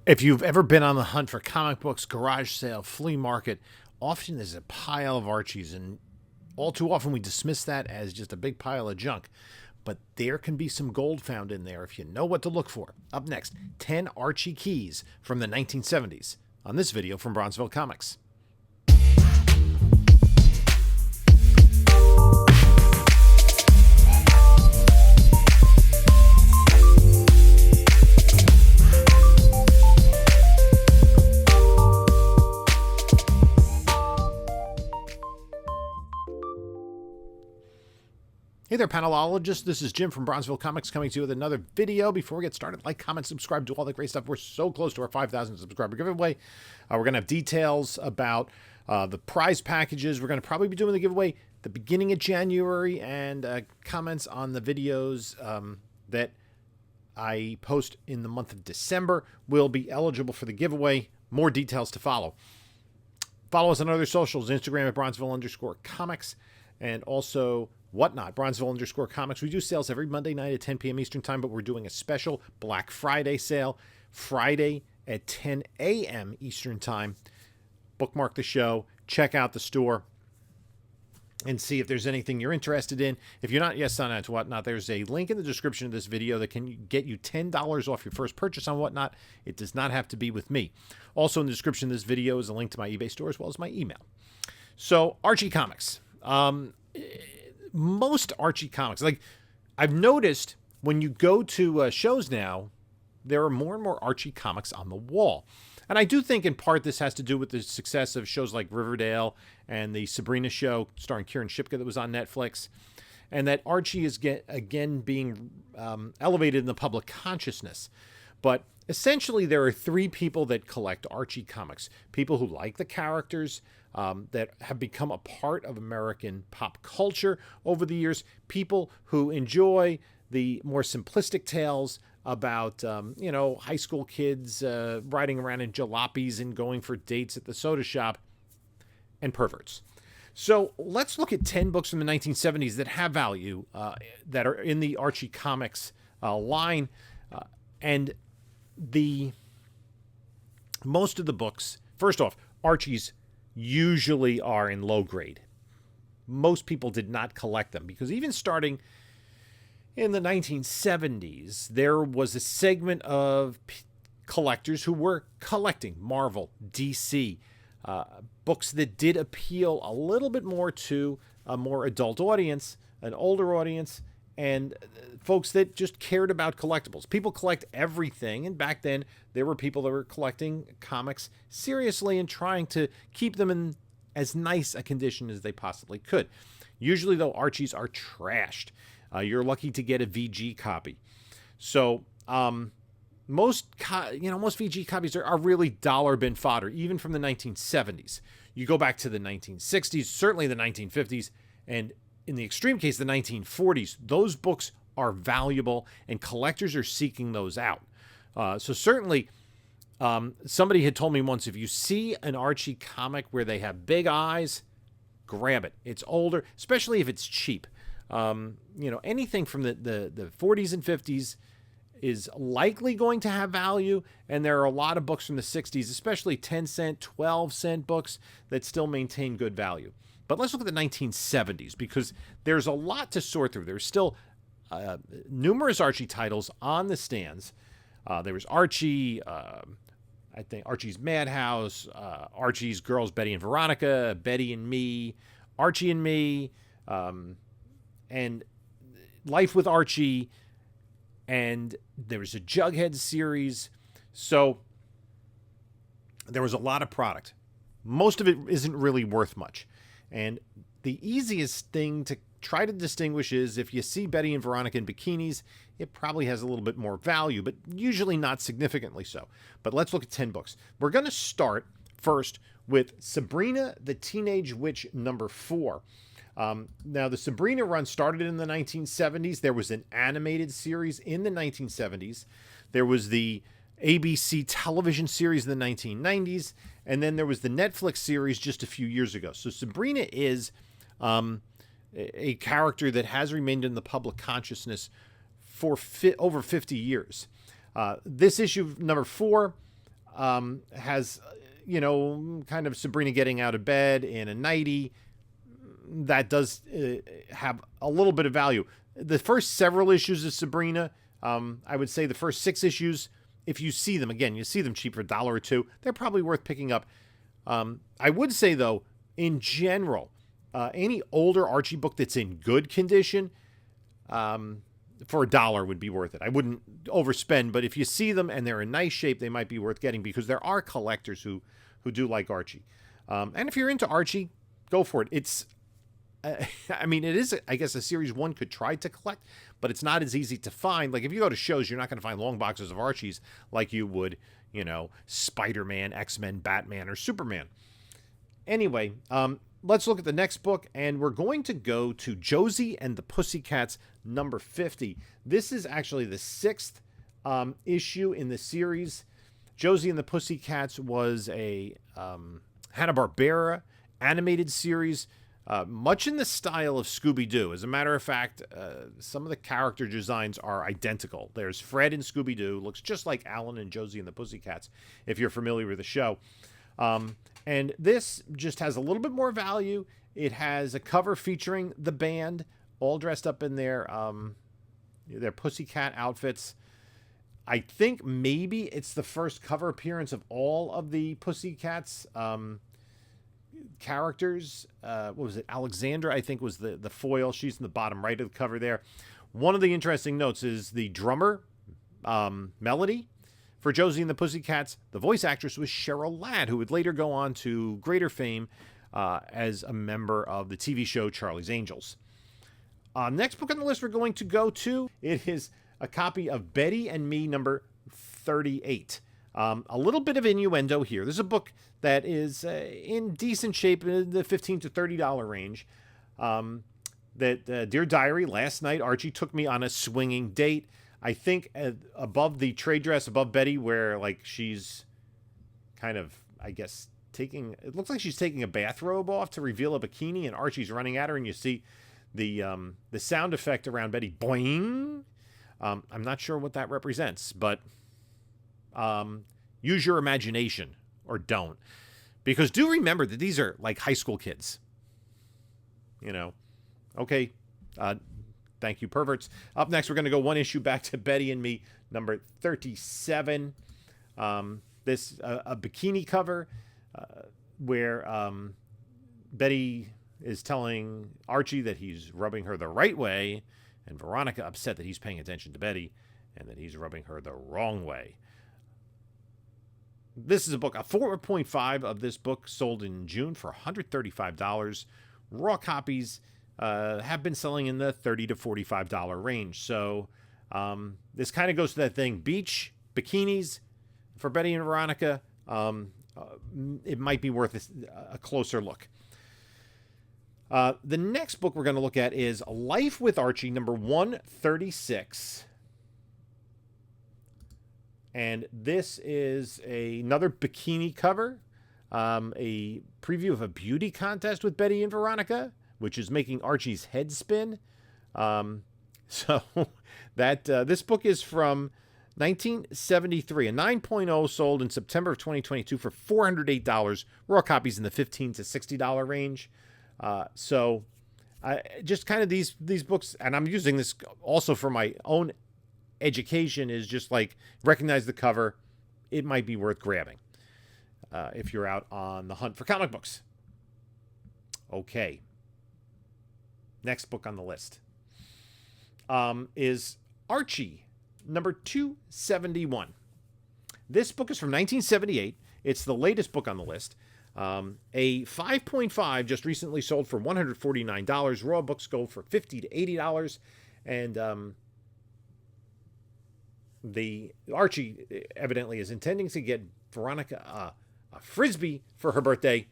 If you've ever been on the hunt for comic books, garage sale, flea market, often there's a pile of Archies, and all too often we dismiss that as just a big pile of junk. But there can be some gold found in there if you know what to look for. Up next, 10 Archie keys from the 1970s on this video from Bronzeville Comics. Hey there, panelologists. This is Jim from Bronzeville Comics coming to you with another video. Before we get started, like, comment, subscribe, do all that great stuff. We're so close to our 5,000 subscriber giveaway. We're going to have details about the prize packages. We're going to probably be doing the giveaway the beginning of January, and comments on the videos that I post in the month of December will be eligible for the giveaway. More details to follow. Follow us on other socials, Instagram at Bronzeville_comics, and also Whatnot, Bronzeville_comics. We do sales every Monday night at 10 p.m. Eastern Time, but we're doing a special Black Friday sale Friday at 10 a.m. Eastern Time. Bookmark the show, check out the store, and see if there's anything you're interested in. If you're not yet signed on to Whatnot, there's a link in the description of this video that can get you $10 off your first purchase on Whatnot. It does not have to be with me. Also in the description of this video is a link to my eBay store as well as my email. So, Archie Comics. Most Archie comics, like I've noticed when you go to shows now, there are more and more Archie comics on the wall. And I do think in part this has to do with the success of shows like Riverdale and the Sabrina show starring Kieran Shipka that was on Netflix. And that Archie is again being elevated in the public consciousness. But essentially there are three people that collect Archie comics. People who like the characters, that have become a part of American pop culture over the years. People who enjoy the more simplistic tales about, high school kids riding around in jalopies and going for dates at the soda shop, and perverts. So let's look at 10 books from the 1970s that have value, that are in the Archie Comics line. And most of the books, first off, Archie's usually are in low grade. Most people did not collect them because even starting in the 1970s, there was a segment of collectors who were collecting Marvel, DC, books that did appeal a little bit more to a more adult audience, an older audience, and folks that just cared about collectibles. People collect everything, and back then there were people that were collecting comics seriously and trying to keep them in as nice a condition as they possibly could. Usually, though, Archies are trashed. You're lucky to get a VG copy. So most VG copies are really dollar bin fodder, even from the 1970s. You go back to the 1960s, certainly the 1950s, and in the extreme case, the 1940s, those books are valuable and collectors are seeking those out. So certainly, somebody had told me once, if you see an Archie comic where they have big eyes, grab it. It's older, especially if it's cheap. Anything from the 40s and 50s is likely going to have value, and there are a lot of books from the 60s, especially 10-cent, 12-cent books that still maintain good value. But let's look at the 1970s because there's a lot to sort through. There's still numerous Archie titles on the stands. There was Archie, I think Archie's Madhouse, Archie's Girls, Betty and Veronica, Betty and Me, Archie and Me, and Life with Archie, and there was a Jughead series. So there was a lot of product. Most of it isn't really worth much. And the easiest thing to try to distinguish is if you see Betty and Veronica in bikinis, it probably has a little bit more value, but usually not significantly so. But let's look at 10 books. We're going to start first with Sabrina the Teenage Witch #4. Now, the Sabrina run started in the 1970s. There was an animated series in the 1970s. There was the ABC television series in the 1990s, and then there was the Netflix series just a few years ago. So Sabrina is a character that has remained in the public consciousness for over 50 years. This issue #4 has, kind of Sabrina getting out of bed in a nightie. That does have a little bit of value. The first several issues of Sabrina, I would say the first 6 issues, if you see them, again, you see them cheap for $1 or $2, they're probably worth picking up. I would say, though, in general, any older Archie book that's in good condition, for $1 would be worth it. I wouldn't overspend, but if you see them and they're in nice shape, they might be worth getting, because there are collectors who do like Archie. And if you're into Archie, go for it. It's, it is, I guess, a series one could try to collect, but it's not as easy to find. Like, if you go to shows, you're not going to find long boxes of Archies like you would, Spider-Man, X-Men, Batman, or Superman. Anyway, let's look at the next book, and we're going to go to Josie and the Pussycats, number 50. This is actually the 6th issue in the series. Josie and the Pussycats was a Hanna-Barbera animated series, much in the style of Scooby-Doo. As a matter of fact, some of the character designs are identical. There's Fred in Scooby-Doo, looks just like Alan and Josie and the Pussycats, if you're familiar with the show. And this just has a little bit more value. It has a cover featuring the band, all dressed up in their Pussycat outfits. I think maybe it's the first cover appearance of all of the Pussycats characters. What was it? Alexandra, I think, was the foil. She's in the bottom right of the cover there. One of the interesting notes is the drummer, Melody. For Josie and the Pussycats, the voice actress was Cheryl Ladd, who would later go on to greater fame as a member of the TV show Charlie's Angels. Next book on the list we're going to go to, it is a copy of Betty and Me, number 38. A little bit of innuendo here. This is a book that is in decent shape, in the $15 to $30 range. Dear Diary, last night Archie took me on a swinging date. I think above the trade dress, above Betty, where like she's kind of, I guess, it looks like she's taking a bathrobe off to reveal a bikini, and Archie's running at her, and you see the sound effect around Betty, boing. I'm not sure what that represents, but use your imagination, or don't, because do remember that these are like high school kids. Okay. Thank you, perverts. Up next, we're going to go one issue back to Betty and Me, number 37. This a bikini cover where Betty is telling Archie that he's rubbing her the right way, and Veronica upset that he's paying attention to Betty and that he's rubbing her the wrong way. This is a book. A 4.5 of this book sold in June for $135. Raw copies have been selling in the $30 to $45 range. So this kind of goes to that thing. Beach, bikinis for Betty and Veronica. It might be worth a closer look. The next book we're going to look at is Life with Archie, number 136. And this is another bikini cover. A preview of a beauty contest with Betty and Veronica, which is making Archie's head spin. So this book is from 1973. A 9.0 sold in September of 2022 for $408. Raw copies in the $15 to $60 range. So just kind of these books, and I'm using this also for my own education, is just like recognize the cover. It might be worth grabbing if you're out on the hunt for comic books. Okay. Next book on the list is Archie, number 271. This book is from 1978. It's the latest book on the list. A 5.5 just recently sold for $149. Raw books go for $50 to $80. And the Archie evidently is intending to get Veronica a Frisbee for her birthday,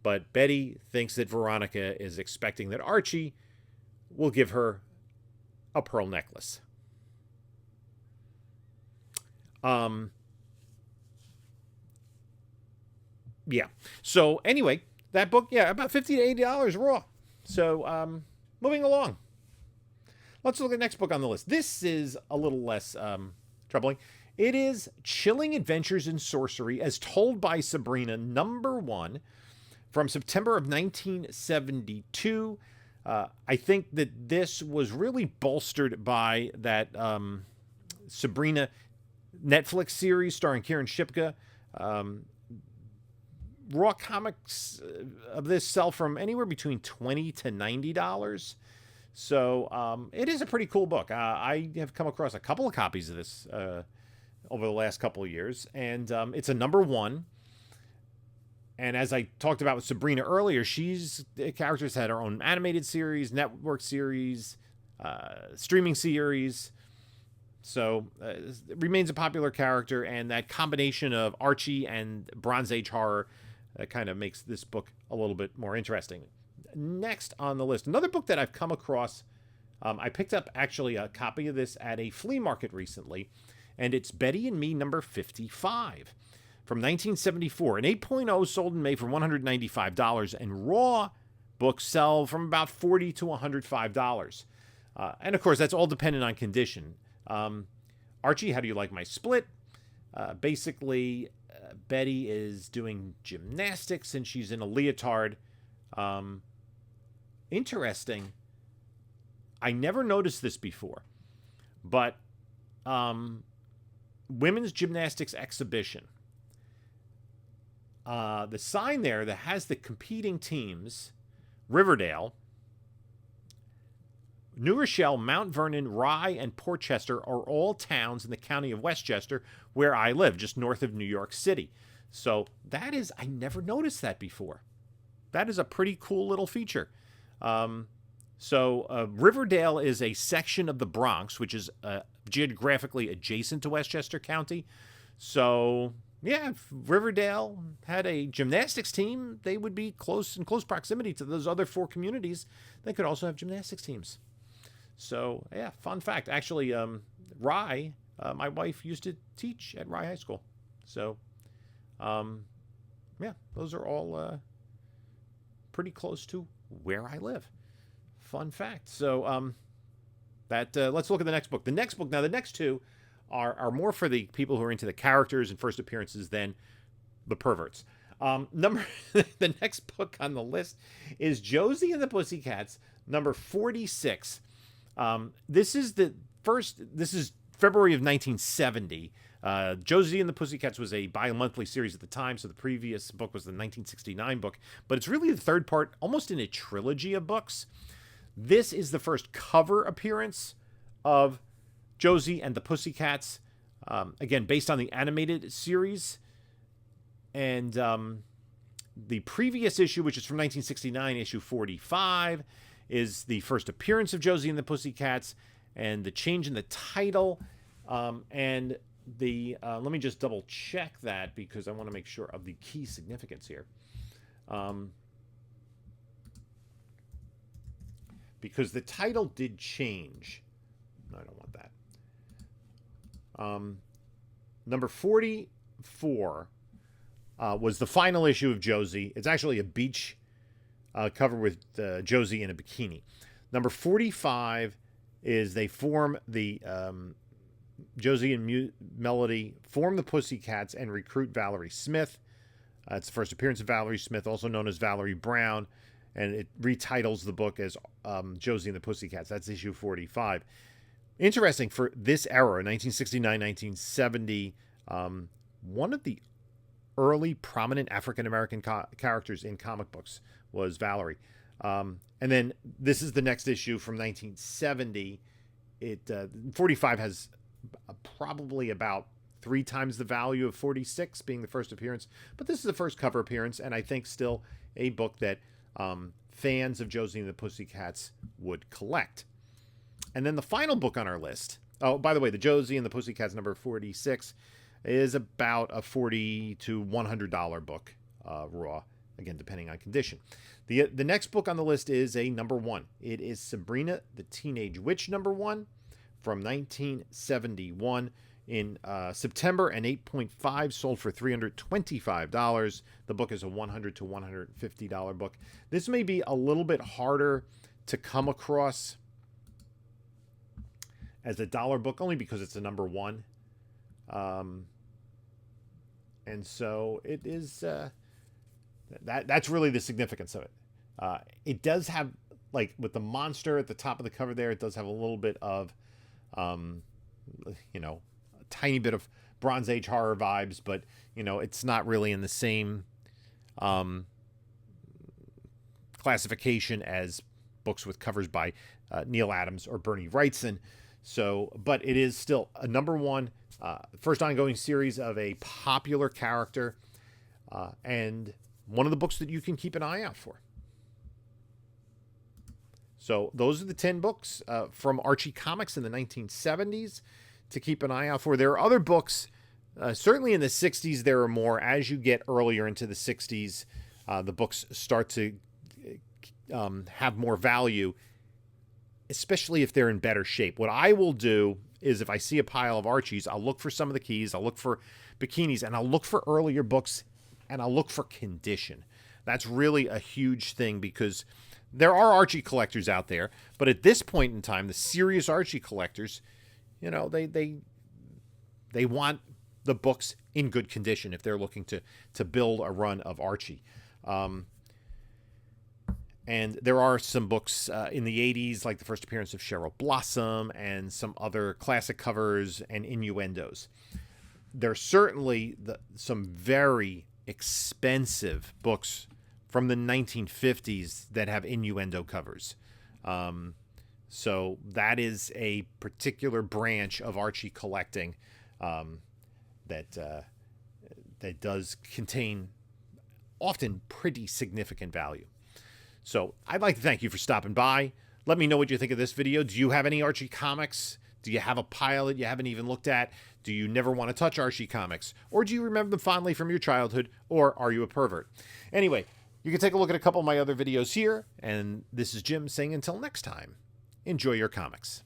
but Betty thinks that Veronica is expecting that Archie will give her a pearl necklace. Yeah. So anyway, that book, about $50 to $80 raw. So moving along. Let's look at the next book on the list. This is a little less troubling. It is Chilling Adventures in Sorcery as Told by Sabrina, #1, from September of 1972. I think that this was really bolstered by that Sabrina Netflix series starring Kieran Shipka. Raw comics of this sell from anywhere between $20 to $90. So it is a pretty cool book. I have come across a couple of copies of this over the last couple of years, and it's a #1. And as I talked about with Sabrina earlier, the character's had her own animated series, network series, streaming series. So it remains a popular character, and that combination of Archie and Bronze Age horror kind of makes this book a little bit more interesting. Next on the list, another book that I've come across. I picked up actually a copy of this at a flea market recently, and it's Betty and Me #55 from 1974. An 8.0 sold in May for $195, and raw books sell from about $40 to $105. And of course, that's all dependent on condition. Archie, how do you like my split? Basically, Betty is doing gymnastics and she's in a leotard. Interesting. I never noticed this before, but women's gymnastics exhibition. The sign there that has the competing teams, Riverdale, New Rochelle, Mount Vernon, Rye, and Portchester are all towns in the county of Westchester, where I live, just north of New York City. So that is, I never noticed that before. That is a pretty cool little feature. Riverdale is a section of the Bronx, which is geographically adjacent to Westchester County. So, yeah, if Riverdale had a gymnastics team, they would be in close proximity to those other 4 communities. They could also have gymnastics teams. So, yeah, fun fact. Actually, Rye, my wife used to teach at Rye High School. So, yeah, those are all pretty close to where I live. Fun fact. So, let's look at the next book. The next 2 are more for the people who are into the characters and first appearances than the perverts. The next book on the list is Josie and the Pussycats, #46. This is February of 1970. Josie and the Pussycats was a bi-monthly series at the time, so the previous book was the 1969 book, but it's really the third part, almost in a trilogy of books. This is the first cover appearance of Josie and the Pussycats, again, based on the animated series. And the previous issue, which is from 1969, issue 45, is the first appearance of Josie and the Pussycats, and the change in the title. And let me just double check that because I want to make sure of the key significance here. Because the title did change. No, I don't want that. Number 44 was the final issue of Josie. It's actually a beach cover with Josie in a bikini. Number 45 is they form the Josie and Melody form the Pussycats and recruit Valerie Smith. It's the first appearance of Valerie Smith, also known as Valerie Brown, and it retitles the book as Josie and the Pussycats. That's issue 45. Interesting for this era, 1969, 1970, one of the early prominent African-American characters in comic books was Valerie. And then this is the next issue from 1970. 45 has probably about 3 times the value of 46 being the first appearance, but this is the first cover appearance, and I think still a book that fans of Josie and the Pussycats would collect. And then the final book on our list, oh, by the way, the Josie and the Pussycats number 46 is about a $40 to $100 book, raw, again, depending on condition. The next book on the list is a number 1. It is Sabrina the Teenage Witch #1 from 1971 in September, and 8.5 sold for $325. The book is a $100 to $150 book. This may be a little bit harder to come across as a dollar book, only because it's a number 1. And so it is, that's really the significance of it. It does have, like with the monster at the top of the cover there, it does have a little bit of, you know, a tiny bit of Bronze Age horror vibes, but, you know, it's not really in the same classification as books with covers by Neil Adams or Bernie Wrightson. So, but it is still a #1, first ongoing series of a popular character, and one of the books that you can keep an eye out for. So those are the 10 books from Archie Comics in the 1970s to keep an eye out for. There are other books, certainly in the 60s, there are more. As you get earlier into the 60s, the books start to have more value, especially if they're in better shape. What I will do is if I see a pile of Archies, I'll look for some of the keys, I'll look for bikinis, and I'll look for earlier books, and I'll look for condition. That's really a huge thing because there are Archie collectors out there, but at this point in time, the serious Archie collectors, you know, they want the books in good condition if they're looking to build a run of Archie. And there are some books in the 80s, like the first appearance of Cheryl Blossom and some other classic covers and innuendos. There's certainly some very expensive books from the 1950s that have innuendo covers. So that is a particular branch of Archie collecting that does contain often pretty significant value. So I'd like to thank you for stopping by. Let me know what you think of this video. Do you have any Archie comics? Do you have a pile that you haven't even looked at? Do you never want to touch Archie comics? Or do you remember them fondly from your childhood? Or are you a pervert? Anyway, you can take a look at a couple of my other videos here. And this is Jim saying until next time, enjoy your comics.